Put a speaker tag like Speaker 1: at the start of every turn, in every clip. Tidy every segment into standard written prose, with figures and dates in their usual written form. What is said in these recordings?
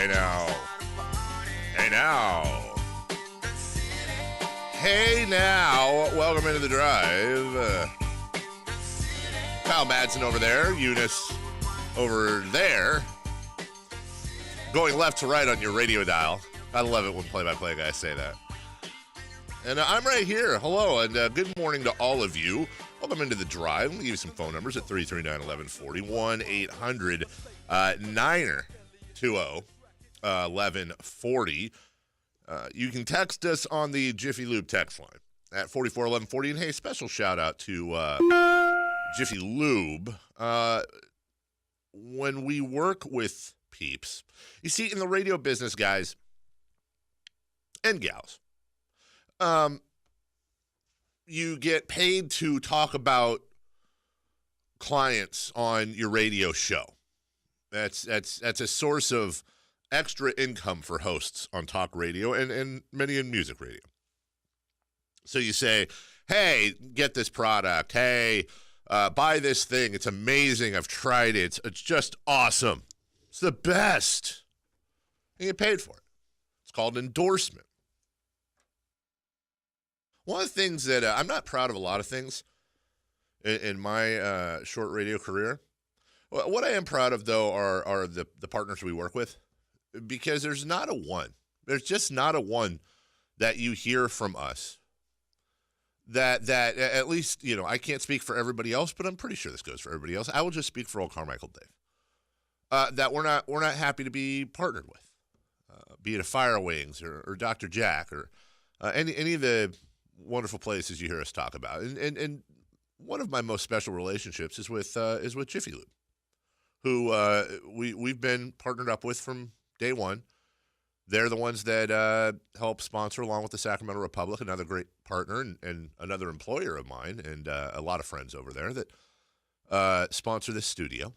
Speaker 1: Hey now. Hey now. Hey now. Welcome into the drive. Kyle Madson over there. Eunice over there. Going left to right on your radio dial. I love it when play-by-play guys say that. And I'm right here. Hello, and good morning to all of you. Welcome into the drive. Let me give you some phone numbers at 339-1140, 1-800-920-1140. You can text us on the Jiffy Lube text line at 441140. And, hey, special shout-out to Jiffy Lube. When we work with peeps, you see, in the radio business, guys and gals, you get paid to talk about clients on your radio show. That's a source of extra income for hosts on talk radio and many in music radio. So you say, hey, get this product. Hey, buy this thing. It's amazing. I've tried it. It's just awesome. It's the best. And you get paid for it. It's called an endorsement. One of the things that I'm not proud of a lot of things in my short radio career. What I am proud of, though, are the partners we work with, because there's not a one. There's just not a one that you hear from us that at least, you know, I can't speak for everybody else, but I'm pretty sure this goes for everybody else. I will just speak for old Carmichael Dave. That we're not happy to be partnered with, be it a Fire Wings or Dr. Jack or any of the wonderful places you hear us talk about. And one of my most special relationships is with Jiffy Lube, who we've been partnered up with from day one. They're the ones that help sponsor, along with the Sacramento Republic, another great partner and another employer of mine, and a lot of friends over there that sponsor this studio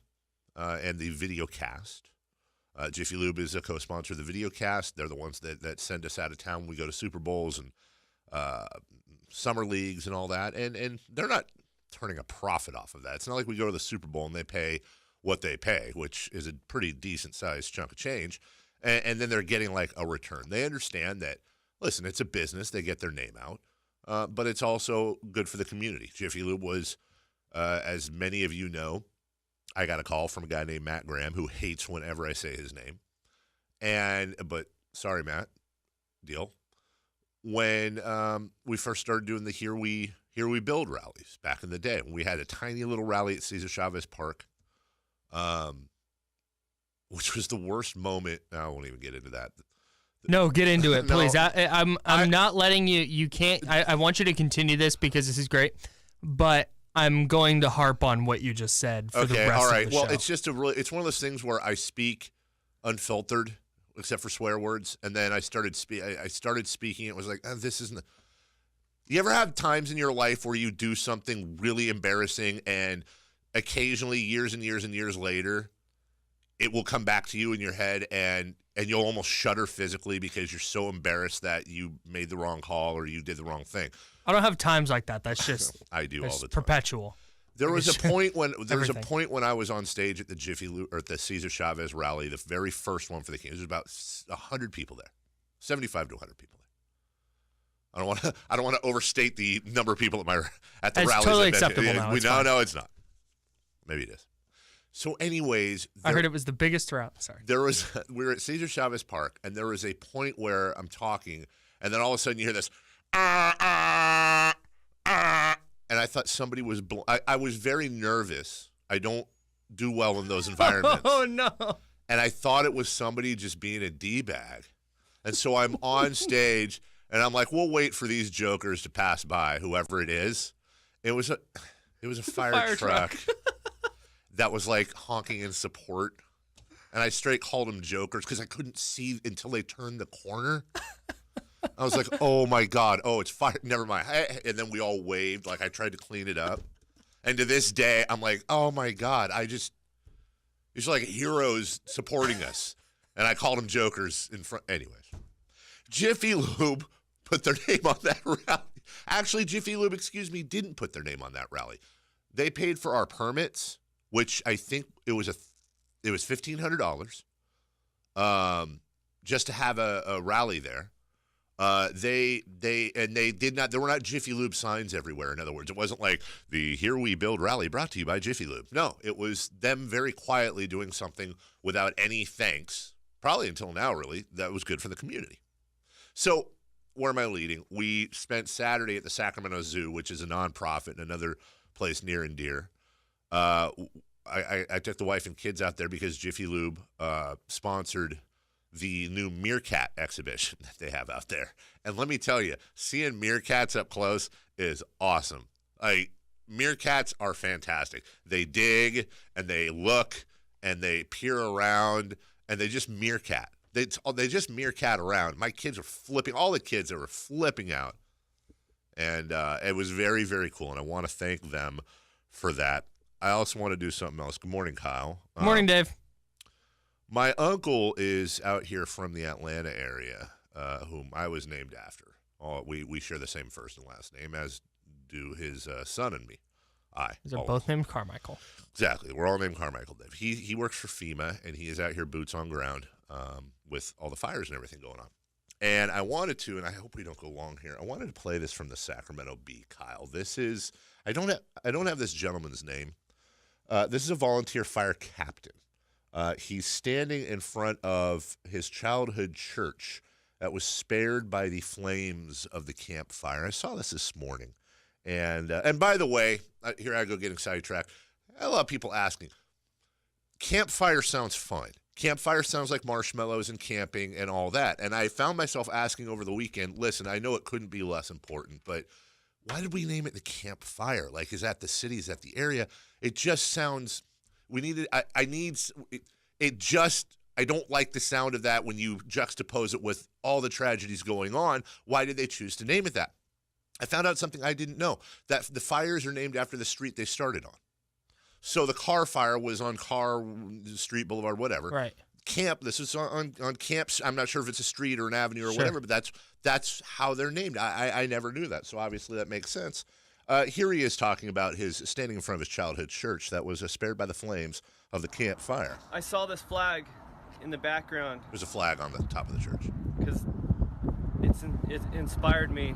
Speaker 1: and the video cast. Jiffy Lube is a co-sponsor of the video cast. They're the ones that send us out of town when we go to Super Bowls and summer leagues and all that, and they're not turning a profit off of that. It's not like we go to the Super Bowl and they pay what they pay, which is a pretty decent-sized chunk of change, and then they're getting like a return. They understand that, listen, it's a business. They get their name out, but it's also good for the community. Jiffy Lube was, as many of you know, I got a call from a guy named Matt Graham who hates whenever I say his name, but sorry, Matt, deal. When we first started doing the Here We Build rallies back in the day, when we had a tiny little rally at Cesar Chavez Park, which was the worst moment. I won't even get into that.
Speaker 2: No, get into it,
Speaker 1: No,
Speaker 2: please. I'm not letting you. You can't. I want you to continue this because this is great, but I'm going to harp on what you just said for the rest
Speaker 1: all right.
Speaker 2: of the
Speaker 1: Well,
Speaker 2: show.
Speaker 1: it's just it's one of those things where I speak unfiltered, except for swear words, and then I started speaking. It was like, this isn't. You ever have times in your life where you do something really embarrassing, and occasionally, years and years and years later, it will come back to you in your head, and you'll almost shudder physically because you're so embarrassed that you made the wrong call or you did the wrong thing.
Speaker 2: I don't have times like that. That's just
Speaker 1: I do all the time.
Speaker 2: Perpetual.
Speaker 1: There was a point when I was on stage at the Jiffy Lube or at the Cesar Chavez rally, the very first one for the Kings. There's about 100 people there, 75 to 100 people there. I don't want to overstate the number of people at the rally.
Speaker 2: It's totally acceptable now.
Speaker 1: No, it's not. Maybe it is. So, anyways,
Speaker 2: I heard it was the biggest throughout. Sorry.
Speaker 1: We were at Cesar Chavez Park, and there was a point where I'm talking, and then all of a sudden you hear this, and I thought somebody was. I was very nervous. I don't do well in those environments.
Speaker 2: Oh no!
Speaker 1: And I thought it was somebody just being a d-bag, and so I'm on stage, and I'm like, "We'll wait for these jokers to pass by, whoever it is." It was a fire truck. That was like honking in support. And I straight called them jokers because I couldn't see until they turned the corner. I was like, oh my God. Oh, it's fire. Never mind. And then we all waved. Like I tried to clean it up. And to this day, I'm like, oh my God. It's like heroes supporting us. And I called them jokers in front. Anyways, Jiffy Lube put their name on that rally. Actually, Jiffy Lube, didn't put their name on that rally. They paid for our permits, which I think it was $1,500. just to have a rally there. They did not. There were not Jiffy Lube signs everywhere. In other words, it wasn't like the "Here We Build" rally brought to you by Jiffy Lube. No, it was them very quietly doing something without any thanks. Probably until now, really, that was good for the community. So, where am I leading? We spent Saturday at the Sacramento Zoo, which is a nonprofit, another place near and dear. I took the wife and kids out there because Jiffy Lube sponsored the new meerkat exhibition that they have out there. And let me tell you, seeing meerkats up close is awesome. Meerkats are fantastic. They dig and they look and they peer around and they just meerkat. They just meerkat around. My kids are flipping. All the kids were flipping out. And it was very, very cool. And I want to thank them for that. I also want to do something else. Good morning, Kyle.
Speaker 2: Good morning, Dave.
Speaker 1: My uncle is out here from the Atlanta area, whom I was named after. We share the same first and last name, as do his son and me.
Speaker 2: They're both named Carmichael.
Speaker 1: Exactly. We're all named Carmichael, Dave. He works for FEMA, and he is out here boots on ground with all the fires and everything going on. And I wanted to, and I hope we don't go long here, I wanted to play this from the Sacramento Bee, Kyle. This is, I don't have this gentleman's name. This is a volunteer fire captain. He's standing in front of his childhood church that was spared by the flames of the campfire. I saw this morning. And by the way, here I go getting sidetracked. A lot of people asking, campfire sounds fun. Campfire sounds like marshmallows and camping and all that. And I found myself asking over the weekend, listen, I know it couldn't be less important, but why did we name it the campfire? Like, is that the city? Is that the area? It just sounds... I don't like the sound of that when you juxtapose it with all the tragedies going on. Why did they choose to name it that? I found out something I didn't know, that the fires are named after the street they started on. So the car fire was on Car Street, Boulevard, whatever.
Speaker 2: Right.
Speaker 1: Camp, this is on camps. I'm not sure if it's a street or an avenue or whatever, but that's how they're named. I never knew that, so obviously that makes sense. Here he is talking about his standing in front of his childhood church that was spared by the flames of the campfire.
Speaker 3: I saw this flag in the background.
Speaker 1: There's a flag on the top of the church.
Speaker 3: Because it inspired me.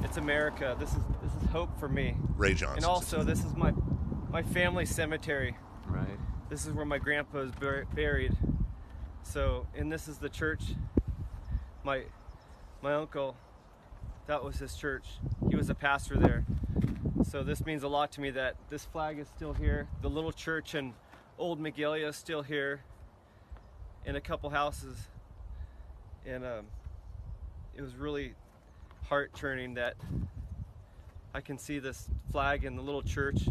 Speaker 3: It's America. This is hope for me.
Speaker 1: Ray Johnson.
Speaker 3: And also, this is my family cemetery.
Speaker 4: Right.
Speaker 3: This is where my grandpa is buried. So, and this is the church. My uncle, that was his church. He was a pastor there. So this means a lot to me that this flag is still here. The little church in Old Magalia is still here, in a couple houses. And it was really heart-churning that I can see this flag in the little church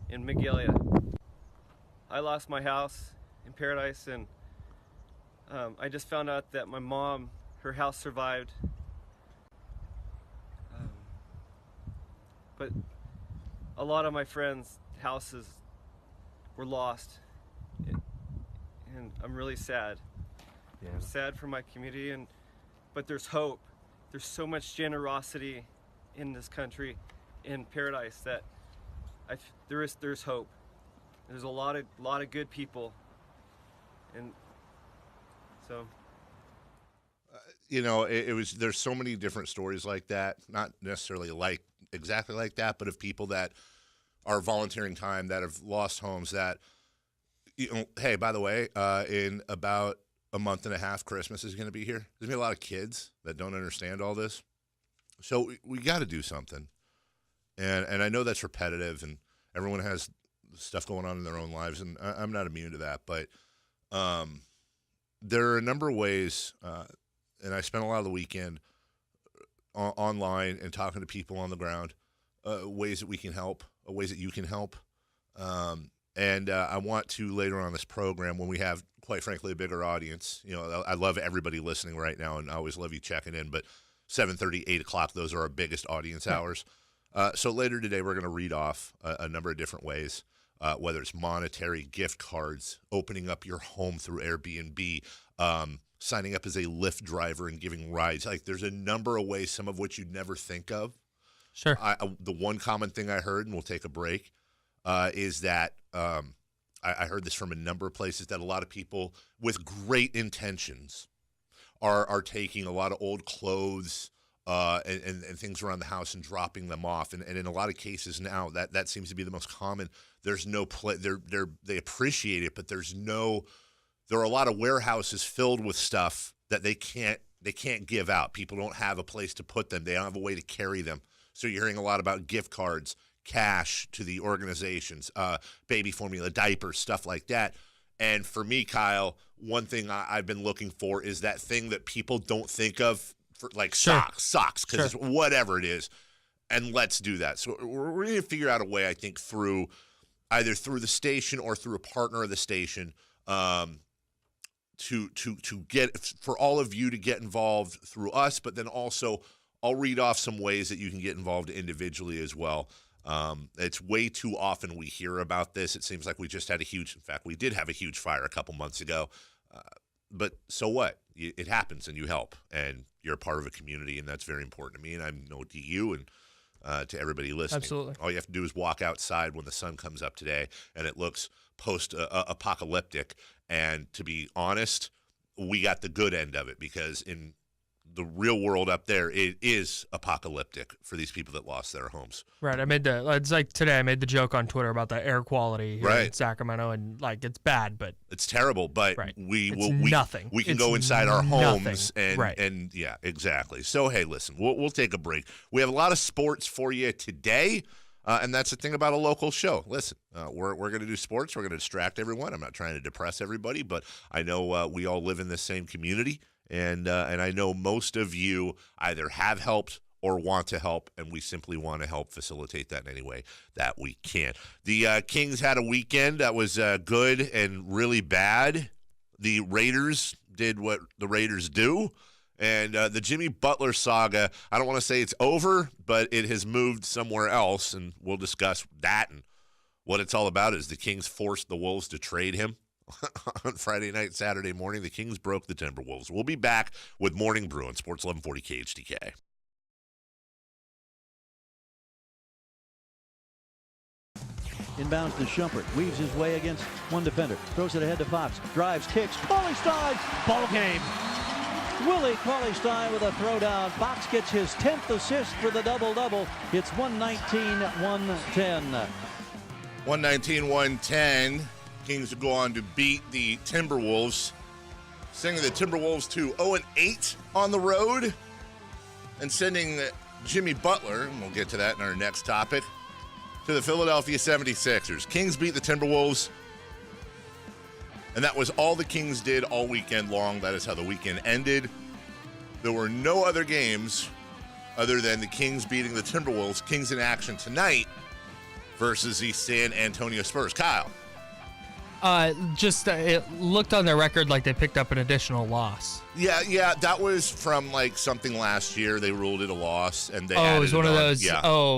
Speaker 3: in Magalia. I lost my house in Paradise, and I just found out that my mom, her house survived. But a lot of my friends' houses were lost, and I'm really sad.
Speaker 4: Yeah.
Speaker 3: I'm sad for my community, but there's hope. There's so much generosity in this country, in Paradise, that there's hope. There's a lot of good people, and so.
Speaker 1: There's so many different stories like that, not necessarily exactly like that, but of people that are volunteering time that have lost homes that, hey, by the way, in about a month and a half, Christmas is going to be here. There's going to be a lot of kids that don't understand all this. So we got to do something. And I know that's repetitive and everyone has stuff going on in their own lives, and I'm not immune to that, but there are a number of ways, and I spent a lot of the weekend online and talking to people on the ground, ways that we can help, ways that you can help. And I want to later on this program, when we have, quite frankly, a bigger audience, I love everybody listening right now, and I always love you checking in, but 7:30, 8 o'clock, those are our biggest audience hours. So later today, we're going to read off a number of different ways, whether it's monetary, gift cards, opening up your home through Airbnb, signing up as a Lyft driver and giving rides. Like, there's a number of ways, some of which you'd never think of.
Speaker 2: Sure.
Speaker 1: The one common thing I heard, and we'll take a break, is that I heard this from a number of places, that a lot of people with great intentions are taking a lot of old clothes and things around the house and dropping them off. And in a lot of cases now, that seems to be the most common. There's no they appreciate it, but there are a lot of warehouses filled with stuff that they can't give out. People don't have a place to put them. They don't have a way to carry them. So you're hearing a lot about gift cards, cash to the organizations, baby formula, diapers, stuff like that. And for me, Kyle, one thing I've been looking for is that thing that people don't think of, for like socks, because it's whatever it is. And let's do that. So we're going to figure out a way, I think, either through the station or through a partner of the station, to get, for all of you to get involved through us, but then also I'll read off some ways that you can get involved individually as well. It's way too often we hear about this. It seems like we just had in fact, we did have a huge fire a couple months ago. But so what? It happens and you help, and you're a part of a community, and that's very important to me, and I know to you and to everybody listening.
Speaker 2: Absolutely.
Speaker 1: All you have to do is walk outside when the sun comes up today and it looks post-apocalyptic. And to be honest, we got the good end of it, because in the real world up there, it is apocalyptic for these people that lost their homes.
Speaker 2: Right. It's like today I made the joke on Twitter about the air quality here in Sacramento, and like it's bad, but
Speaker 1: it's terrible, but we can go inside our homes and yeah, exactly. So hey, listen, we'll take a break. We have a lot of sports for you today. And that's the thing about a local show. Listen, we're going to do sports. We're going to distract everyone. I'm not trying to depress everybody, but I know we all live in the same community, and I know most of you either have helped or want to help, and we simply want to help facilitate that in any way that we can. The Kings had a weekend that was good and really bad. The Raiders did what the Raiders do. And the Jimmy Butler saga, I don't want to say it's over, but it has moved somewhere else, and we'll discuss that and what it's all about. Is the Kings forced the Wolves to trade him on Friday night, Saturday morning. The Kings broke the Timberwolves. We'll be back with Morning Brew on Sports 1140 KHTK.
Speaker 4: Inbounds to Shumpert, weaves his way against one defender, throws it ahead to Fox, drives, kicks, Cauley-Stein, ball game. Willie Cauley-Stein with a throwdown. Fox gets his 10th assist for the double-double. It's 119-110.
Speaker 1: 119-110. Kings will go on to beat the Timberwolves, sending the Timberwolves to 0-8 on the road, and sending Jimmy Butler, and we'll get to that in our next topic, to the Philadelphia 76ers. Kings beat the Timberwolves. And that was all the Kings did all weekend long. That is how the weekend ended. There were no other games other than the Kings beating the Timberwolves. Kings in action tonight versus the San Antonio Spurs. Kyle.
Speaker 2: It looked on their record like they picked up an additional loss.
Speaker 1: Yeah, that was from like something last year. They ruled it a loss, and they
Speaker 2: it was one of those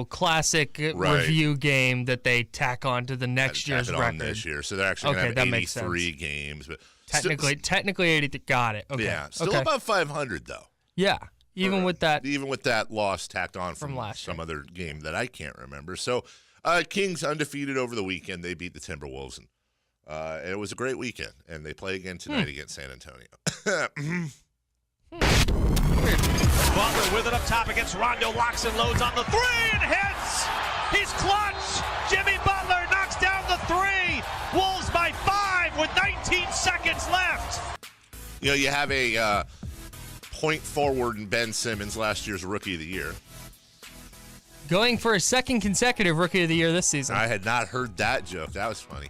Speaker 2: classic
Speaker 1: right.
Speaker 2: review game that they tack on to the next year's record.
Speaker 1: On this year, so they're actually going to have 83 games, but
Speaker 2: technically 80. Got it. Okay.
Speaker 1: Yeah, still about 500 though.
Speaker 2: Yeah, even with that
Speaker 1: loss tacked on from
Speaker 2: last
Speaker 1: some other game that I can't remember. So, Kings undefeated over the weekend. They beat the Timberwolves, and it was a great weekend, and they play again tonight against San Antonio.
Speaker 5: Butler with it up top against Rondo, locks and loads on the three and hits. He's clutch. Jimmy Butler knocks down the three. Wolves by 5 with 19 seconds left.
Speaker 1: You know, you have a point forward in Ben Simmons, last year's Rookie of the Year.
Speaker 2: Going for a second consecutive Rookie of the Year this season.
Speaker 1: I had not heard that joke. That was funny.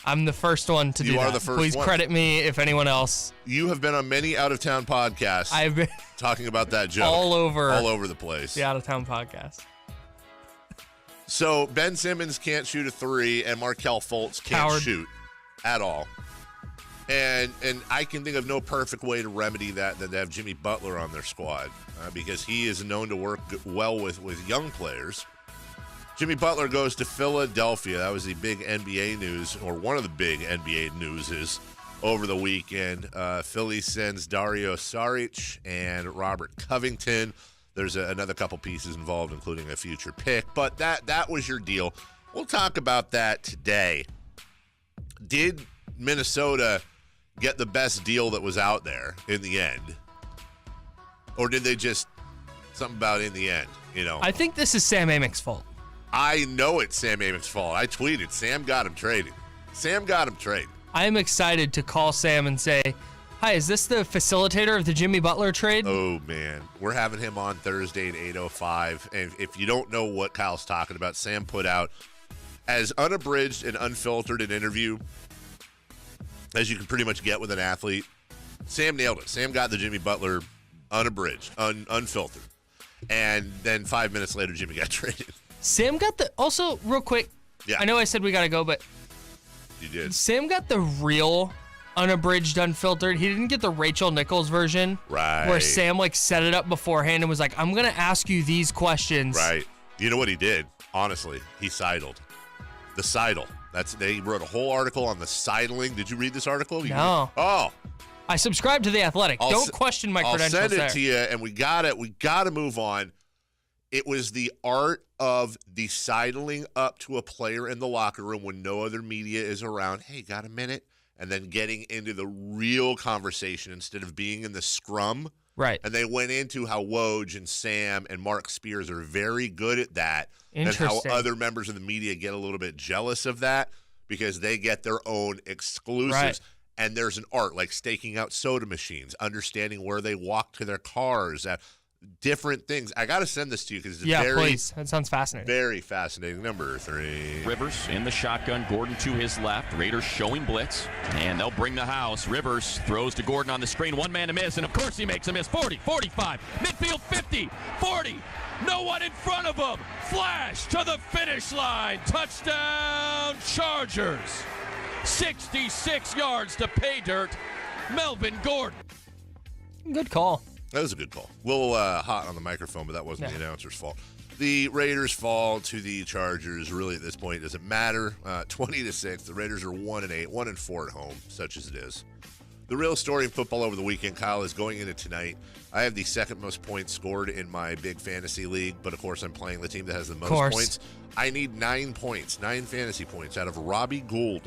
Speaker 2: I'm the first one to do that.
Speaker 1: You are the first
Speaker 2: Please
Speaker 1: one.
Speaker 2: credit me if anyone else.
Speaker 1: You have been on many out-of-town podcasts.
Speaker 2: I've been
Speaker 1: talking about that joke.
Speaker 2: all over
Speaker 1: the place.
Speaker 2: The out-of-town podcast.
Speaker 1: So Ben Simmons can't shoot a three, and Markelle Fultz can't shoot at all. And I can think of no perfect way to remedy that than to have Jimmy Butler on their squad, because he is known to work well with young players. Jimmy Butler goes to Philadelphia. That was the big NBA news, or one of the big NBA news is over the weekend. Philly sends Dario Saric and Robert Covington. There's another couple pieces involved, including a future pick. But that was your deal. We'll talk about that today. Did Minnesota get the best deal that was out there in the end? Or did they just, something about in the end,
Speaker 2: I think this is Sam Amick's fault.
Speaker 1: I know it's Sam Amick's fault. I tweeted, Sam got him traded.
Speaker 2: I am excited to call Sam and say, hi, is this the facilitator of the Jimmy Butler trade?
Speaker 1: Oh, man. We're having him on Thursday at 8:05. And if you don't know what Kyle's talking about, Sam put out as unabridged and unfiltered an interview as you can pretty much get with an athlete. Sam nailed it. Sam got the Jimmy Butler unabridged, unfiltered. And then 5 minutes later, Jimmy got traded.
Speaker 2: Sam got also, real quick,
Speaker 1: Yeah.
Speaker 2: I know I said we got to go, but
Speaker 1: You did.
Speaker 2: Sam got the real unabridged, unfiltered. He didn't get the Rachel Nichols version.
Speaker 1: Right.
Speaker 2: Where Sam, set it up beforehand and was like, I'm going to ask you these questions.
Speaker 1: Right. You know what he did? Honestly, he sidled. The sidle. They wrote a whole article on the sidling. Did you read this article?
Speaker 2: No.
Speaker 1: Oh.
Speaker 2: I subscribe to The Athletic. Don't question my credentials
Speaker 1: I'll send it
Speaker 2: there.
Speaker 1: to you, and we got to move on. It was the art of the sidling up to a player in the locker room when no other media is around. Hey, got a minute? And then getting into the real conversation instead of being in the scrum.
Speaker 2: Right.
Speaker 1: And they went into how Woj and Sam and Mark Spears are very good at that. And how
Speaker 2: Interesting.
Speaker 1: other members of the media get a little bit jealous of that because they get their own exclusives.
Speaker 2: Right.
Speaker 1: And there's an art like staking out soda machines, understanding where they walk to their cars, different things. I got to send this to you because it's
Speaker 2: please. That sounds fascinating.
Speaker 1: very fascinating. Number 3.
Speaker 6: Rivers in the shotgun, Gordon to his left. Raiders showing blitz, and they'll bring the house. Rivers throws to Gordon on the screen. One man to miss, and of course he makes a miss. 40, 45, midfield 50, 40. No one in front of him. Flash to the finish line. Touchdown, Chargers. 66 yards to pay dirt. Melvin Gordon.
Speaker 2: Good call.
Speaker 1: That was a good call. A little hot on the microphone, but that wasn't the announcer's fault. The Raiders fall to the Chargers. Really, at this point, it doesn't matter. 20-6. The Raiders are 1-8, 1-4 at home, such as it is. The real story in football over the weekend, Kyle, is going into tonight. I have the second most points scored in my big fantasy league, but of course I'm playing the team that has the most points. I need 9 points, 9 fantasy points out of Robbie Gould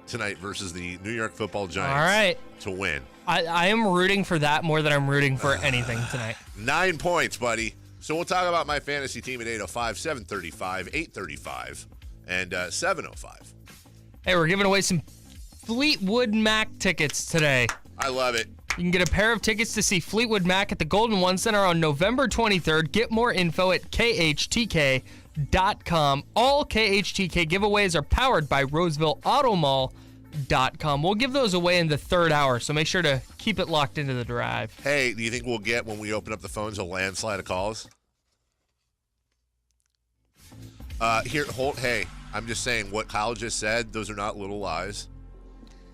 Speaker 1: tonight versus the New York Football Giants.
Speaker 2: All right.
Speaker 1: To win.
Speaker 2: I am rooting for that more than I'm rooting for anything tonight.
Speaker 1: 9 points, buddy. So we'll talk about my fantasy team at 8:05, 7:35, 8:35, and 7:05.
Speaker 2: Hey, we're giving away some Fleetwood Mac tickets today.
Speaker 1: I love it.
Speaker 2: You can get a pair of tickets to see Fleetwood Mac at the Golden One Center on November 23rd. Get more info at khtk.com. All KHTK giveaways are powered by RosevilleAutomall.com. We'll give those away in the third hour, so make sure to keep it locked into the drive.
Speaker 1: Hey, do you think we'll get, when we open up the phones, a landslide of calls? Hey, I'm just saying what Kyle just said. Those are not little lies.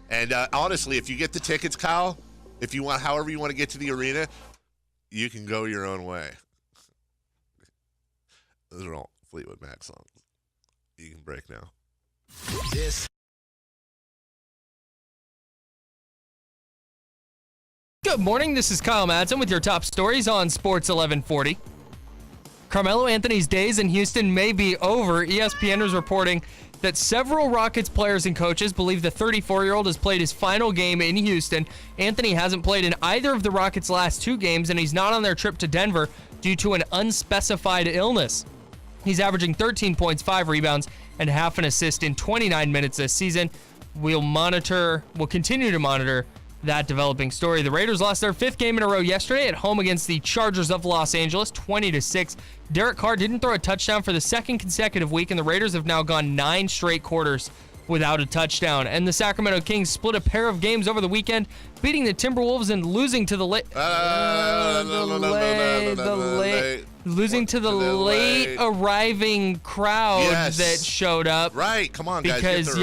Speaker 1: And honestly, if you get the tickets, Kyle, if you want, however you want to get to the arena, you can go your own way. Those are all Fleetwood Mac songs. You can break now.
Speaker 2: Good morning, this is Kyle Madson with your top stories on Sports 1140. Carmelo Anthony's days in Houston may be over. ESPN is reporting that several Rockets players and coaches believe the 34-year-old has played his final game in Houston. Anthony hasn't played in either of the Rockets' last 2 games, and he's not on their trip to Denver due to an unspecified illness. He's averaging 13 points, 5 rebounds, and half an assist in 29 minutes this season. We'll continue to monitor that developing story. The Raiders lost their 5th game in a row yesterday at home against the Chargers of Los Angeles, 20-6. Derek Carr didn't throw a touchdown for the 2nd consecutive week, and the Raiders have now gone 9 straight quarters without a touchdown. And the Sacramento Kings split a pair of games over the weekend, beating the Timberwolves and losing to the late arriving crowd that showed up.
Speaker 1: Right, come on, guys.
Speaker 2: Because,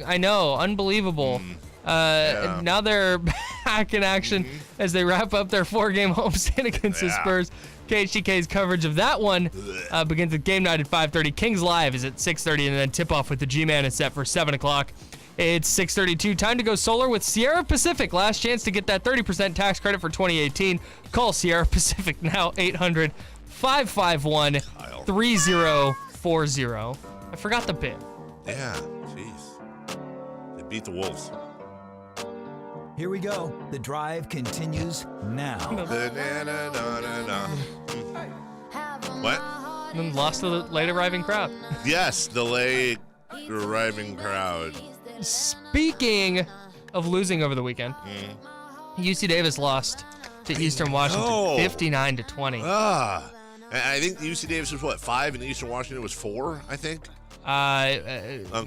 Speaker 2: I know, unbelievable. Now they're back in action as they wrap up their 4-game homestand against the Spurs. KHTK's coverage of that one begins with game night at 5:30. Kings Live is at 6:30, and then tip-off with the G-Man is set for 7 o'clock. It's 6:32. Time to go solar with Sierra Pacific. Last chance to get that 30% tax credit for 2018. Call Sierra Pacific now, 800-551-3040. I forgot the bit.
Speaker 1: Yeah, jeez. They beat the Wolves.
Speaker 7: Here we go. The drive continues now.
Speaker 1: What?
Speaker 2: And then lost to the late arriving crowd.
Speaker 1: Yes, the late arriving crowd.
Speaker 2: Speaking of losing over the weekend, UC Davis lost to Eastern Washington 59-20.
Speaker 1: I think UC Davis was what, 5 and Eastern Washington was 4, I think.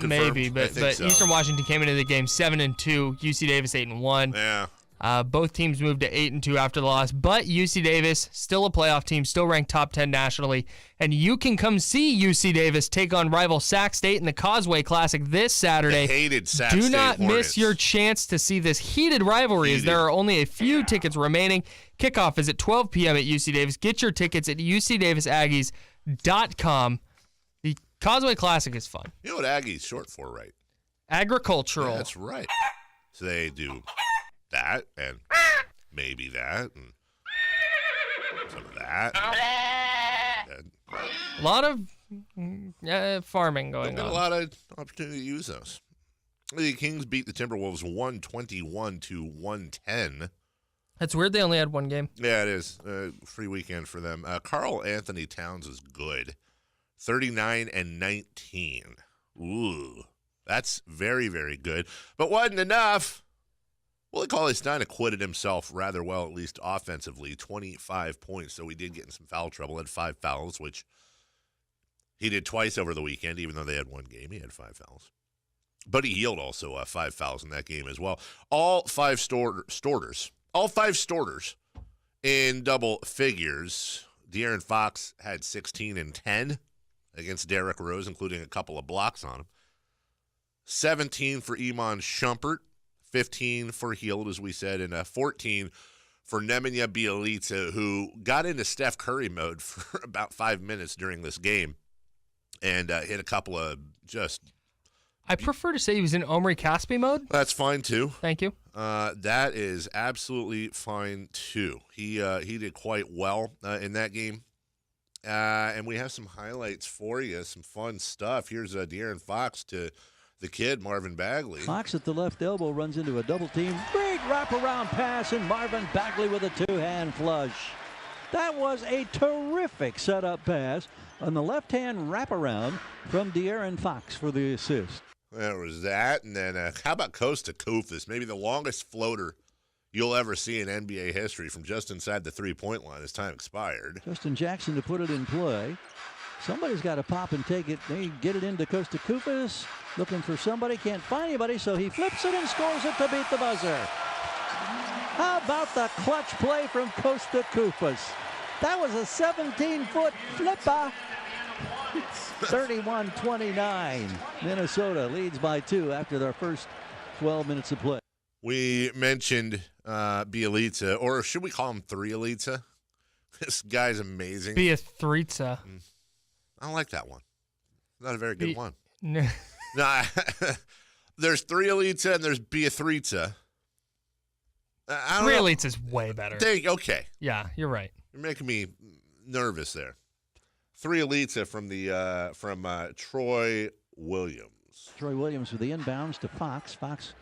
Speaker 2: Maybe, but
Speaker 1: so.
Speaker 2: Eastern Washington came into the game 7-2. UC Davis 8-1.
Speaker 1: Yeah.
Speaker 2: Both teams moved to 8-2 after the loss, but UC Davis still a playoff team, still ranked top 10 nationally, and you can come see UC Davis take on rival Sac State in the Causeway Classic this Saturday.
Speaker 1: The hated Sac
Speaker 2: Do
Speaker 1: State
Speaker 2: not
Speaker 1: Hornets.
Speaker 2: miss your chance to see this heated rivalry, as there are only a few tickets remaining. Kickoff is at 12 p.m. at UC Davis. Get your tickets at ucdavisaggies.com. The Causeway Classic is fun.
Speaker 1: You know what Aggie's short for, right?
Speaker 2: Agricultural.
Speaker 1: Yeah, that's right. So they do that and maybe that and some of that.
Speaker 2: A lot of farming going
Speaker 1: Got
Speaker 2: on.
Speaker 1: a lot of opportunity to use those. The Kings beat the Timberwolves 121-110.
Speaker 2: That's weird they only had one game.
Speaker 1: Yeah, it is. Free weekend for them. Karl Anthony Towns is good. 39-19. Ooh, that's very, very good. But wasn't enough. Willie Cauley-Stein acquitted himself rather well, at least offensively. 25 points, so he did get in some foul trouble. Had 5 fouls, which he did twice over the weekend, even though they had one game. He had 5 fouls. Buddy Hield also 5 fouls in that game as well. All 5 starters in double figures. De'Aaron Fox had 16 and 10 against Derrick Rose, including a couple of blocks on him. 17 for Iman Shumpert, 15 for Hield, as we said, and 14 for Nemanja Bjelica, who got into Steph Curry mode for about 5 minutes during this game and hit a couple of just...
Speaker 2: I prefer to say he was in Omri Caspi mode.
Speaker 1: That's fine, too.
Speaker 2: Thank you.
Speaker 1: That is absolutely fine, too. He did quite well in that game. And we have some highlights for you, some fun stuff. Here's De'Aaron Fox to the kid, Marvin Bagley.
Speaker 4: Fox at the left elbow runs into a double team. Great wraparound pass, and Marvin Bagley with a 2-hand flush. That was a terrific setup pass on the left-hand wraparound from De'Aaron Fox for the assist.
Speaker 1: There was that, and then how about Costa Koufis? Maybe the longest floater you'll ever see in NBA history from just inside the three-point line as time expired.
Speaker 4: Justin Jackson to put it in play. Somebody's got to pop and take it. They get it into Costa Koufis. Looking for somebody, can't find anybody, so he flips it and scores it to beat the buzzer. How about the clutch play from Costa Koufis? That was a 17-foot flipper. 31-29. Minnesota leads by 2 after their first 12 minutes of play.
Speaker 1: We mentioned Bjelica, or should we call him Three-Elitza? This guy's amazing.
Speaker 2: Bielitsa.
Speaker 1: I don't like that one. Not a very good one.
Speaker 2: No.
Speaker 1: No, there's Three-Elitza and there's Bielitsa.
Speaker 2: Three-Elitsa's way better.
Speaker 1: Okay.
Speaker 2: Yeah, you're right.
Speaker 1: You're making me nervous there. Three-Elitza from Troy Williams.
Speaker 4: Troy Williams with the inbounds to Fox. Fox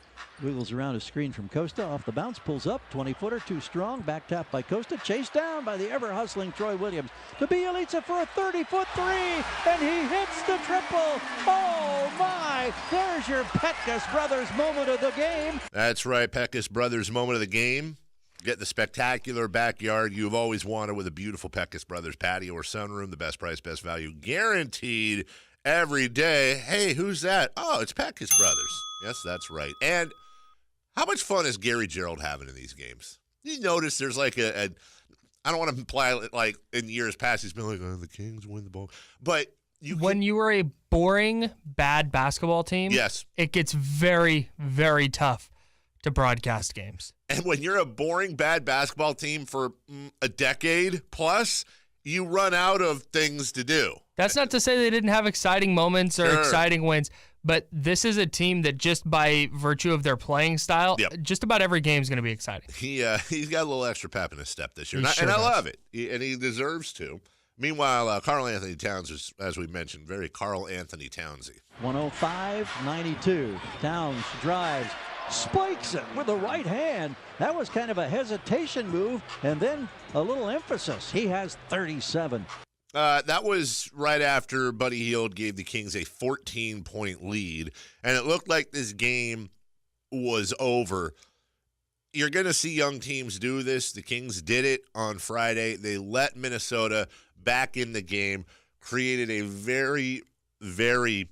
Speaker 4: wiggles around a screen from Costa. Off the bounce, pulls up. 20-footer, too strong. Back tap by Costa. Chased down by the ever-hustling Troy Williams. To Bjelica for a 30-foot three. And he hits the triple. Oh, my. There's your Petkus Brothers moment of the game.
Speaker 1: That's right, Petkus Brothers moment of the game. Get the spectacular backyard you've always wanted with a beautiful Petkus Brothers patio or sunroom. The best price, best value guaranteed every day. Hey, who's that? Oh, it's Petkus Brothers. Yes, that's right. And how much fun is Gary Gerald having in these games? You notice there's like I don't want to imply like in years past he's been like, oh, the Kings win the ball. But
Speaker 2: when you are a boring, bad basketball team,
Speaker 1: yes,
Speaker 2: it gets very, very tough to broadcast games.
Speaker 1: And when you're a boring, bad basketball team for a decade plus, you run out of things to do.
Speaker 2: That's not to say they didn't have exciting moments or exciting wins, but this is a team that just by virtue of their playing style, just about every game is going to be exciting.
Speaker 1: He's got a little extra pep in his step this year, and I love it, and he deserves to. Meanwhile, Carl Anthony Towns is, as we mentioned, very Carl Anthony Townsy.
Speaker 4: 105-92. Towns drives, spikes it with the right hand. That was kind of a hesitation move, and then a little emphasis. He has 37.
Speaker 1: That was right after Buddy Hield gave the Kings a 14-point lead, and it looked like this game was over. You're going to see young teams do this. The Kings did it on Friday. They let Minnesota back in the game, created a very, very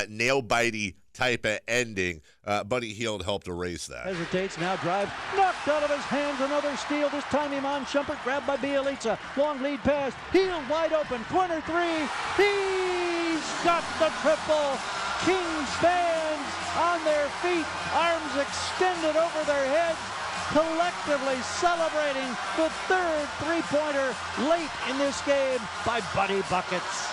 Speaker 1: nail-bitey type of ending. Buddy Hield helped erase that.
Speaker 4: Hesitates, now drives, knocked out of his hands, another steal. This time Iman Shumpert grabbed by Bielitsa. Long lead pass, Hield wide open, corner three. He's got the triple. Kings fans on their feet, arms extended over their heads, collectively celebrating the third three-pointer late in this game by Buddy Buckets.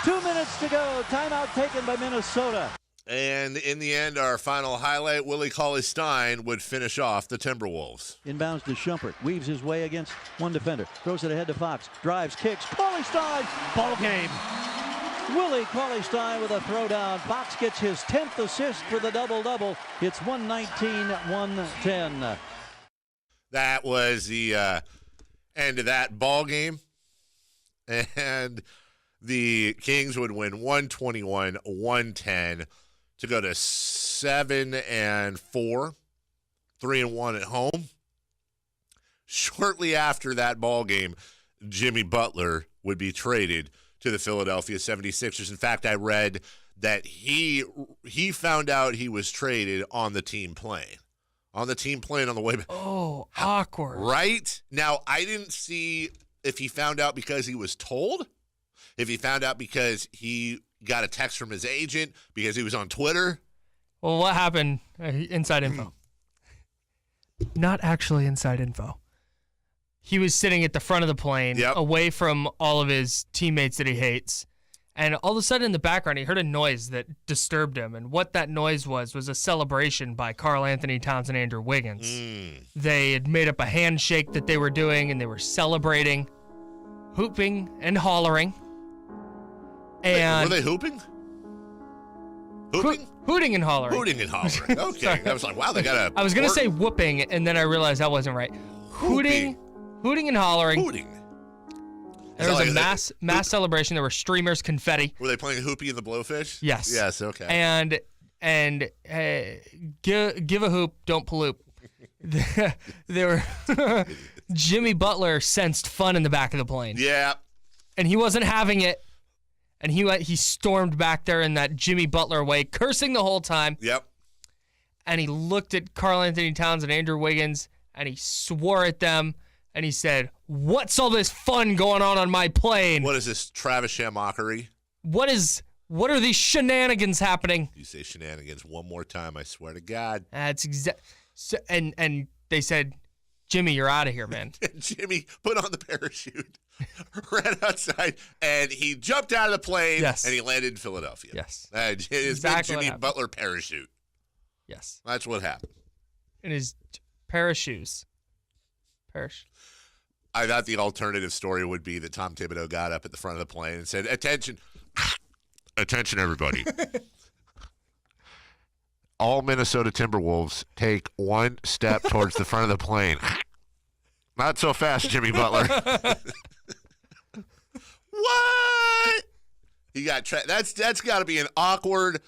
Speaker 4: 2 minutes to go. Timeout taken by Minnesota.
Speaker 1: And in the end, our final highlight, Willie Cauley-Stein would finish off the Timberwolves.
Speaker 4: Inbounds to Shumpert. Weaves his way against one defender. Throws it ahead to Fox. Drives, kicks. Cauley-Stein. Ball game. Willie Cauley-Stein with a throwdown. Fox gets his 10th assist for the double-double. It's 119-110.
Speaker 1: That was the end of that ball game. And the Kings would win 121-110 to go to 7-4, 3-1 at home. Shortly after that ball game, Jimmy Butler would be traded to the Philadelphia 76ers. In fact, I read that he found out he was traded on the team plane. On the team plane on the way back.
Speaker 2: Oh, awkward.
Speaker 1: Right? Now, I didn't see if he found out because he was told, if he found out because he got a text from his agent, because he was on Twitter.
Speaker 2: Well, what happened? Inside info. Not actually inside info. He was sitting at the front of the plane, away from all of his teammates that he hates. And all of a sudden in the background, he heard a noise that disturbed him. And what that noise was a celebration by Carl Anthony Towns and Andrew Wiggins. They had made up a handshake that they were doing, and they were celebrating, hooping and hollering. And
Speaker 1: were they hooping? Hooping?
Speaker 2: Hooting and hollering.
Speaker 1: Hooting and hollering. Okay. I was like, wow, they got a...
Speaker 2: I was going to say whooping, and then I realized that wasn't right. Hooting and hollering.
Speaker 1: Hooting.
Speaker 2: There was a mass celebration. There were streamers, confetti.
Speaker 1: Were they playing Hoopy and the Blowfish?
Speaker 2: Yes.
Speaker 1: Yes, okay.
Speaker 2: And give a hoop, don't pollute. They were Jimmy Butler sensed fun in the back of the plane.
Speaker 1: Yeah.
Speaker 2: And he wasn't having it. And he stormed back there in that Jimmy Butler way, cursing the whole time.
Speaker 1: Yep.
Speaker 2: And he looked at Carl Anthony Towns and Andrew Wiggins, and he swore at them. And he said, "What's all this fun going on my plane?
Speaker 1: What is this, Travis Shamockery?
Speaker 2: What are these shenanigans happening?"
Speaker 1: You say shenanigans one more time, I swear to God.
Speaker 2: That's and they said, "Jimmy, you're out of here, man."
Speaker 1: Jimmy put on the parachute, ran outside, and he jumped out of the plane, and he landed in Philadelphia.
Speaker 2: Yes.
Speaker 1: His Jimmy Butler parachute.
Speaker 2: Yes.
Speaker 1: That's what happened.
Speaker 2: In his parachutes.
Speaker 1: I thought the alternative story would be that Tom Thibodeau got up at the front of the plane and said, "Attention, attention, everybody. All Minnesota Timberwolves take one step towards the front of the plane. Not so fast, Jimmy Butler." What? He got that's got to be an awkward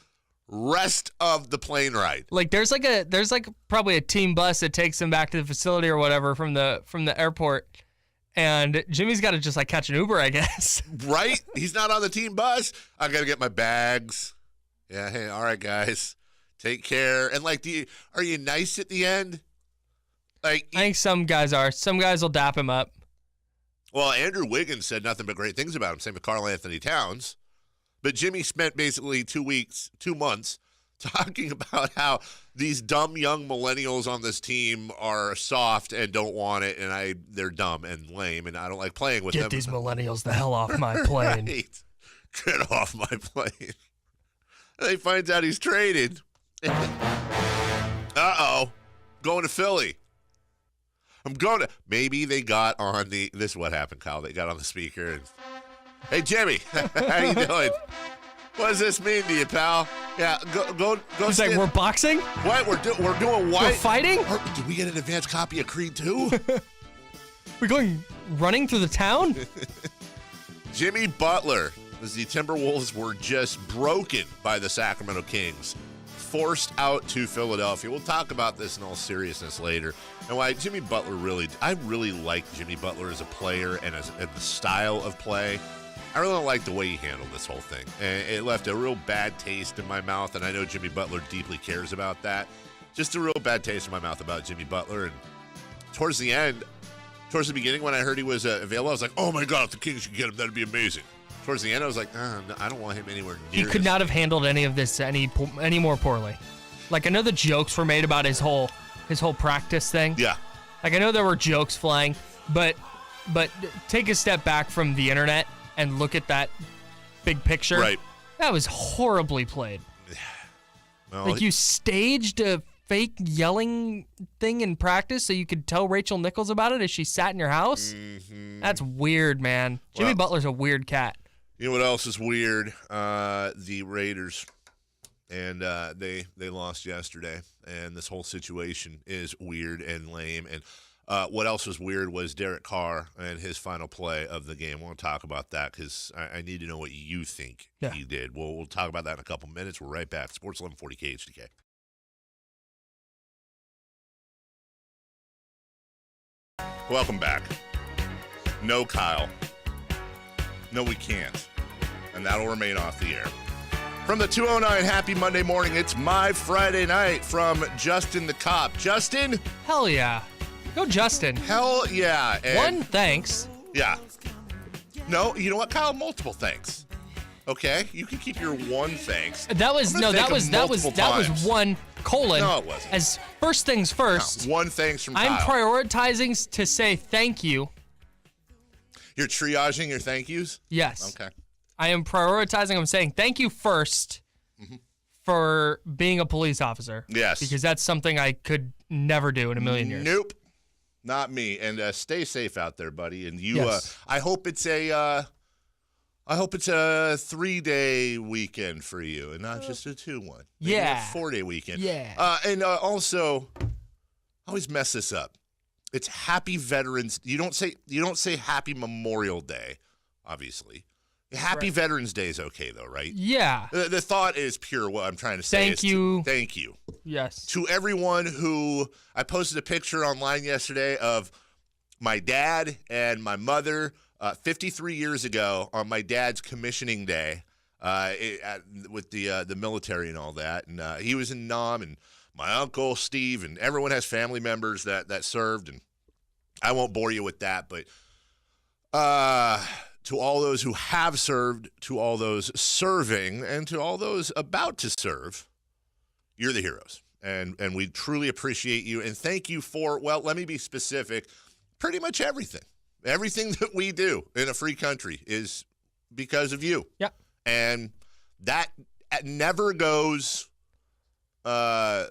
Speaker 1: rest of the plane ride.
Speaker 2: Like there's probably a team bus that takes him back to the facility or whatever from the airport, and Jimmy's got to just like catch an Uber, I guess.
Speaker 1: Right? He's not on the team bus. I got to get my bags. Yeah. Hey, all right, guys, take care. And like, are you nice at the end? Like,
Speaker 2: I think some guys are. Some guys will dap him up.
Speaker 1: Well, Andrew Wiggins said nothing but great things about him. Same with Carl Anthony Towns. But Jimmy spent basically 2 months, talking about how these dumb young millennials on this team are soft and don't want it, and they're dumb and lame, and I don't like playing with them.
Speaker 2: Get these millennials the hell off my plane.
Speaker 1: Right. Get off my plane. And he finds out he's traded. Uh-oh. Going to Philly. I'm going to. Maybe they got on the. This is what happened, Kyle. They got on the speaker and. Hey, Jimmy, how you doing? What does this mean to you, pal? Yeah, go.
Speaker 2: He's like, we're boxing?
Speaker 1: What? We're doing what?
Speaker 2: We're fighting?
Speaker 1: Did we get an advanced copy of Creed 2?
Speaker 2: We're going running through the town?
Speaker 1: Jimmy Butler, as the Timberwolves were just broken by the Sacramento Kings, forced out to Philadelphia. We'll talk about this in all seriousness later. And why Jimmy Butler I really like Jimmy Butler as a player and the style of play. I really don't like the way he handled this whole thing. And it left a real bad taste in my mouth, and I know Jimmy Butler deeply cares about that. Just a real bad taste in my mouth about Jimmy Butler. And towards the beginning when I heard he was available, I was like, oh my God, if the Kings could get him, that'd be amazing. Towards the end, I was like, no, I don't want him anywhere near
Speaker 2: He could not have handled any of this any more poorly. Like, I know the jokes were made about his whole practice thing.
Speaker 1: Yeah.
Speaker 2: Like, I know there were jokes flying, but take a step back from the internet and look at that big picture.
Speaker 1: Right.
Speaker 2: That was horribly played.
Speaker 1: Well,
Speaker 2: Like, you staged a fake yelling thing in practice so you could tell Rachel Nichols about it as she sat in your house?
Speaker 1: Mm-hmm.
Speaker 2: That's weird, man. Jimmy Butler's a weird cat.
Speaker 1: You know what else is weird? The Raiders. And they lost yesterday. And this whole situation is weird and lame. And what else was weird was Derek Carr and his final play of the game. We'll talk about that because I need to know what you think he did. We'll talk about that in a couple minutes. We're right back. Sports 1140 KHTK. Welcome back. No, Kyle. No, we can't. And that'll remain off the air. From the 209, happy Monday morning. It's My Friday Night from Justin the Cop. Justin?
Speaker 2: Hell yeah. Go Justin.
Speaker 1: Hell yeah. And
Speaker 2: One, thanks.
Speaker 1: yeah. No, you know what, Kyle? Multiple thanks. Okay? You can keep your one thanks.
Speaker 2: That was one colon.
Speaker 1: No, it wasn't.
Speaker 2: As first things first.
Speaker 1: No, one thanks from Kyle.
Speaker 2: I'm prioritizing to say thank you.
Speaker 1: You're triaging your thank yous?
Speaker 2: Yes.
Speaker 1: Okay.
Speaker 2: I am prioritizing. I'm saying thank you first for being a police officer.
Speaker 1: Yes.
Speaker 2: Because that's something I could never do in a million years.
Speaker 1: Nope. Not me. And stay safe out there, buddy. And you,
Speaker 2: Yes.
Speaker 1: I hope it's a 3-day weekend for you, and not just a 2-1. Maybe
Speaker 2: Yeah.
Speaker 1: a 4-day weekend.
Speaker 2: Yeah.
Speaker 1: And also, I always mess this up. It's Happy Veterans. You don't say Happy Memorial Day, obviously. Happy Veterans Day is okay though, right?
Speaker 2: Yeah.
Speaker 1: The thought is pure. What I'm trying to say
Speaker 2: Thank you.
Speaker 1: Thank you.
Speaker 2: Yes.
Speaker 1: To everyone who, I posted a picture online yesterday of my dad and my mother 53 years ago on my dad's commissioning day with the military and all that. And he was in Nam, and my uncle Steve, and everyone has family members that served. And I won't bore you with that, but to all those who have served, to all those serving, and to all those about to serve, you're the heroes. And we truly appreciate you. And thank you for, well, let me be specific, pretty much everything. Everything that we do in a free country is because of you.
Speaker 2: Yeah.
Speaker 1: And that never goes, I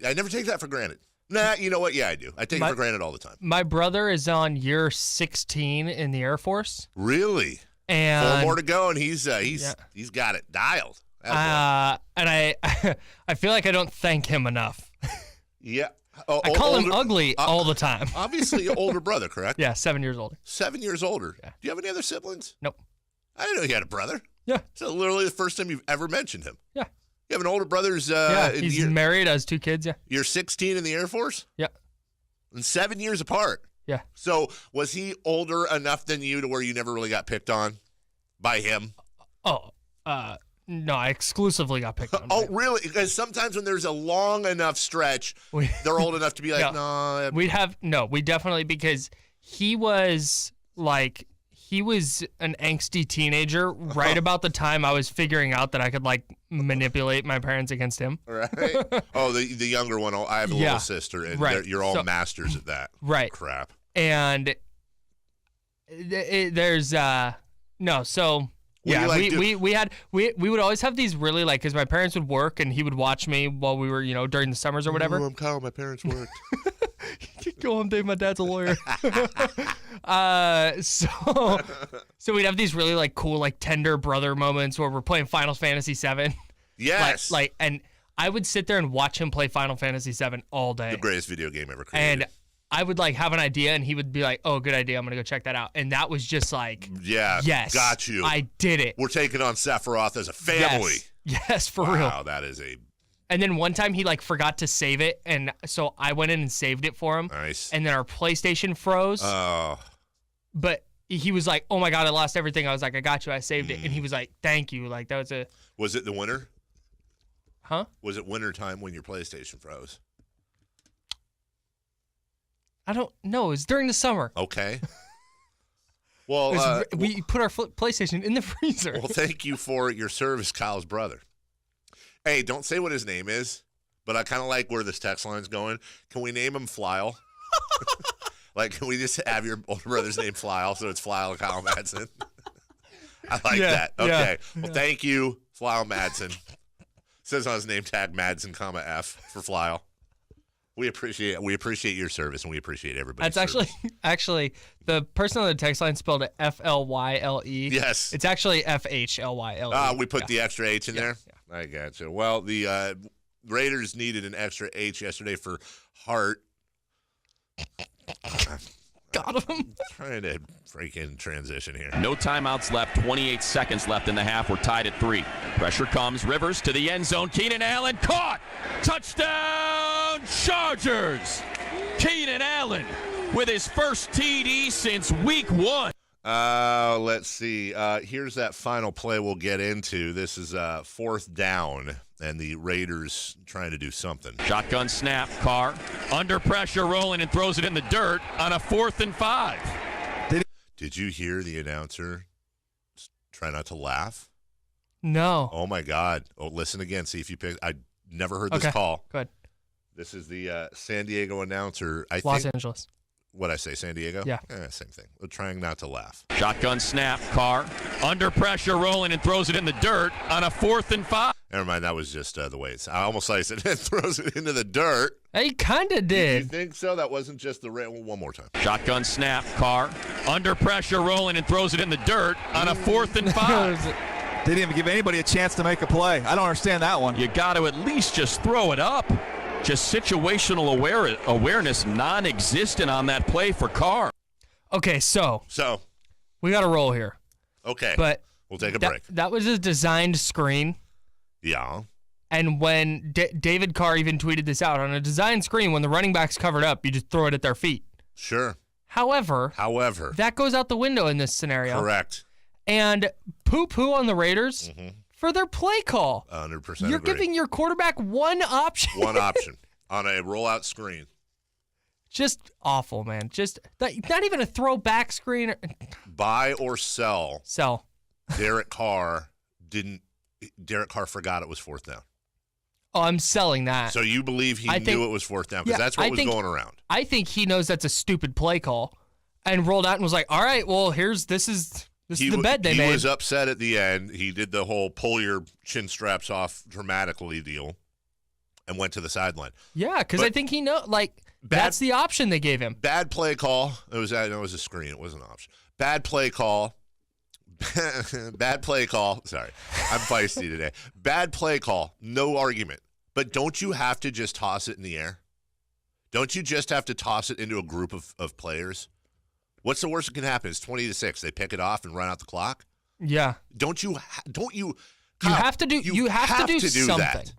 Speaker 1: never take that for granted. Nah, you know what? Yeah, I do. I take it for granted all the time.
Speaker 2: My brother is on year 16 in the Air Force.
Speaker 1: Really?
Speaker 2: And
Speaker 1: 4 more to go, and he's got it dialed.
Speaker 2: And I feel like I don't thank him enough.
Speaker 1: Yeah.
Speaker 2: I call him ugly all the time.
Speaker 1: Obviously, older brother, correct?
Speaker 2: Yeah, 7 years older.
Speaker 1: 7 years older.
Speaker 2: Yeah.
Speaker 1: Do you have any other siblings?
Speaker 2: Nope.
Speaker 1: I didn't know you had a brother.
Speaker 2: Yeah.
Speaker 1: So literally the first time you've ever mentioned him.
Speaker 2: Yeah.
Speaker 1: You have an older brother's.
Speaker 2: Yeah, he's married, has 2 kids. Yeah.
Speaker 1: You're 16 in the Air Force?
Speaker 2: Yeah.
Speaker 1: And 7 years apart.
Speaker 2: Yeah.
Speaker 1: So was he older enough than you to where you never really got picked on by him?
Speaker 2: Oh, no, I exclusively got picked on.
Speaker 1: Oh, really? Because sometimes when there's a long enough stretch, they're old enough to be like, no.
Speaker 2: We definitely, because he was an angsty teenager right about the time I was figuring out that I could manipulate my parents against him.
Speaker 1: Right. Oh, the younger one. I have a little sister, and you're all masters at that.
Speaker 2: Right.
Speaker 1: Crap.
Speaker 2: And there's no. So yeah, we would always have these really because my parents would work and he would watch me while we were during the summers or whatever.
Speaker 1: I'm Kyle. My parents worked.
Speaker 2: Go home, Dave. My dad's a lawyer. So we'd have these really like cool like tender brother moments where we're playing Final Fantasy VII.
Speaker 1: Yes.
Speaker 2: And I would sit there and watch him play Final Fantasy VII all day.
Speaker 1: The greatest video game ever created.
Speaker 2: And I would like have an idea, and he would be like, "Oh, good idea. I'm gonna go check that out." And that was just like,
Speaker 1: yeah,
Speaker 2: yes,
Speaker 1: got you.
Speaker 2: I did it.
Speaker 1: We're taking on Sephiroth as a family.
Speaker 2: Yes, for real.
Speaker 1: Wow, that is a.
Speaker 2: And then one time he like forgot to save it, and so I went in and saved it for him.
Speaker 1: Nice.
Speaker 2: And then our PlayStation froze.
Speaker 1: Oh.
Speaker 2: But he was like, "Oh my God, I lost everything." I was like, "I got you. I saved it." And he was like, "Thank you." Like that was a.
Speaker 1: Was it the winter?
Speaker 2: Huh?
Speaker 1: Was it winter time when your PlayStation froze?
Speaker 2: I don't know. It was during the summer.
Speaker 1: Okay. Well,
Speaker 2: we put our PlayStation in the freezer.
Speaker 1: Well, thank you for your service, Kyle's brother. Hey, don't say what his name is, but I kind of like where this text line's going. Can we name him Flyle? Like, can we just have your older brother's name Flyle, so it's Flyle Kyle Madson? I like that. Okay. Well, thank you, Flyle Madson. Says on his name tag Madson, F for Flyle. We appreciate your service, and we appreciate everybody's
Speaker 2: That's actually the person on the text line spelled it Flyle.
Speaker 1: Yes.
Speaker 2: It's actually Flyle.
Speaker 1: We put the extra H in there?
Speaker 2: Yeah.
Speaker 1: I got you. Well, the Raiders needed an extra H yesterday for heart.
Speaker 2: Got him.
Speaker 1: Trying to freaking transition here.
Speaker 6: No timeouts left. 28 seconds left in the half. We're tied at 3. Pressure comes. Rivers to the end zone. Keenan Allen caught. Touchdown Chargers. Keenan Allen with his first TD since week 1.
Speaker 1: Let's see. Here's that final play we'll get into. This is 4th down, and the Raiders trying to do something.
Speaker 6: Shotgun snap. Carr under pressure, rolling and throws it in the dirt on a 4th and 5.
Speaker 1: Did you hear the announcer try not to laugh?
Speaker 2: No.
Speaker 1: Oh, my God. Oh, listen again. See if you pick. I never heard this call.
Speaker 2: Good.
Speaker 1: This is the San Diego announcer.
Speaker 2: Los Angeles.
Speaker 1: What'd I say, San Diego?
Speaker 2: Yeah.
Speaker 1: Same thing. We're trying not to laugh.
Speaker 6: Shotgun snap. Carr under pressure, rolling and throws it in the dirt on a 4th and 5.
Speaker 1: Never mind. That was just the way it's. I almost like it throws it into the dirt.
Speaker 2: He kind of did.
Speaker 1: You think so? That wasn't just the one more time.
Speaker 6: Shotgun snap. Carr under pressure, rolling and throws it in the dirt on a 4th and 5.
Speaker 8: They didn't even give anybody a chance to make a play. I don't understand that one.
Speaker 6: You got to at least just throw it up. Just situational awareness non-existent on that play for Carr.
Speaker 2: Okay, so we got to roll here.
Speaker 1: Okay,
Speaker 2: but
Speaker 1: we'll take a break.
Speaker 2: That was a designed screen.
Speaker 1: Yeah.
Speaker 2: And when David Carr even tweeted this out, on a designed screen, when the running back's covered up, you just throw it at their feet.
Speaker 1: Sure.
Speaker 2: However, that goes out the window in this scenario.
Speaker 1: Correct.
Speaker 2: And poo-poo on the Raiders for their play call.
Speaker 1: 100%
Speaker 2: You're
Speaker 1: agree.
Speaker 2: giving your quarterback one option.
Speaker 1: One option on a rollout screen.
Speaker 2: Just awful, man. Just not even a throwback screen.
Speaker 1: Buy or sell.
Speaker 2: Sell.
Speaker 1: Derek Carr forgot it was 4th down.
Speaker 2: Oh, I'm selling that.
Speaker 1: So you believe he knew it was 4th down because that's what was going around.
Speaker 2: I think he knows that's a stupid play call and rolled out and was like, all right, well, this is the bet they made.
Speaker 1: He was upset at the end. He did the whole pull your chin straps off dramatically deal and went to the sideline.
Speaker 2: Yeah, because I think he that's the option they gave him.
Speaker 1: Bad play call. It was a screen. It wasn't an option. Bad play call. Bad play call. Sorry. I'm feisty today. Bad play call. No argument. But don't you have to just toss it in the air? Don't you just have to toss it into a group of players? What's the worst that can happen? It's 20-6. They pick it off and run out the clock.
Speaker 2: Yeah.
Speaker 1: Don't you? Kyle,
Speaker 2: you have to do. You have to do something.
Speaker 1: That.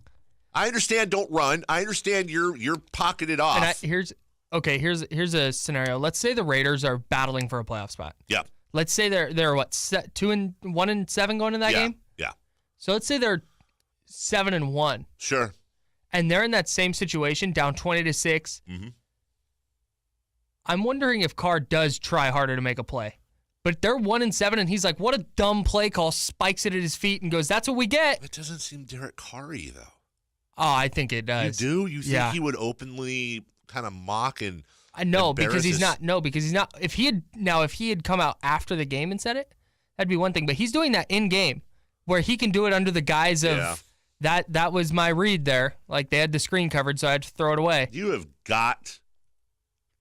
Speaker 1: I understand. Don't run. I understand. You're pocketed off.
Speaker 2: And here's a scenario. Let's say the Raiders are battling for a playoff spot.
Speaker 1: Yeah. Let's
Speaker 2: say they're what 1-7 going in that game.
Speaker 1: Yeah.
Speaker 2: So let's say they're 7-1.
Speaker 1: Sure.
Speaker 2: And they're in that same situation, down 20-6.
Speaker 1: Mm-hmm.
Speaker 2: I'm wondering if Carr does try harder to make a play. But they're 1-7, and he's like, what a dumb play call, spikes it at his feet and goes, that's what we get.
Speaker 1: It doesn't seem Derek Carr-y, though.
Speaker 2: Oh, I think it does.
Speaker 1: You do? You think he would openly kind of mock and
Speaker 2: because he's not. No, because he's not. If he had come out after the game and said it, that'd be one thing. But he's doing that in game, where he can do it under the guise of that. That was my read there. Like they had the screen covered, so I had to throw it away.
Speaker 1: You have got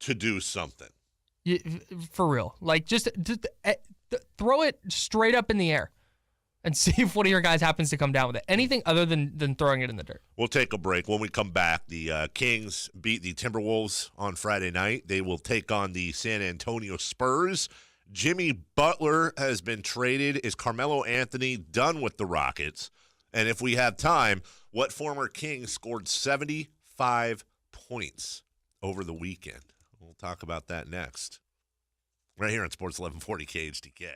Speaker 1: to do something.
Speaker 2: For real. Like, just throw it straight up in the air and see if one of your guys happens to come down with it. Anything other than throwing it in the dirt.
Speaker 1: We'll take a break. When we come back, the Kings beat the Timberwolves on Friday night. They will take on the San Antonio Spurs. Jimmy Butler has been traded. Is Carmelo Anthony done with the Rockets? And if we have time, what former King scored 75 points over the weekend? We'll talk about that next. Right here on Sports 1140 KHTK.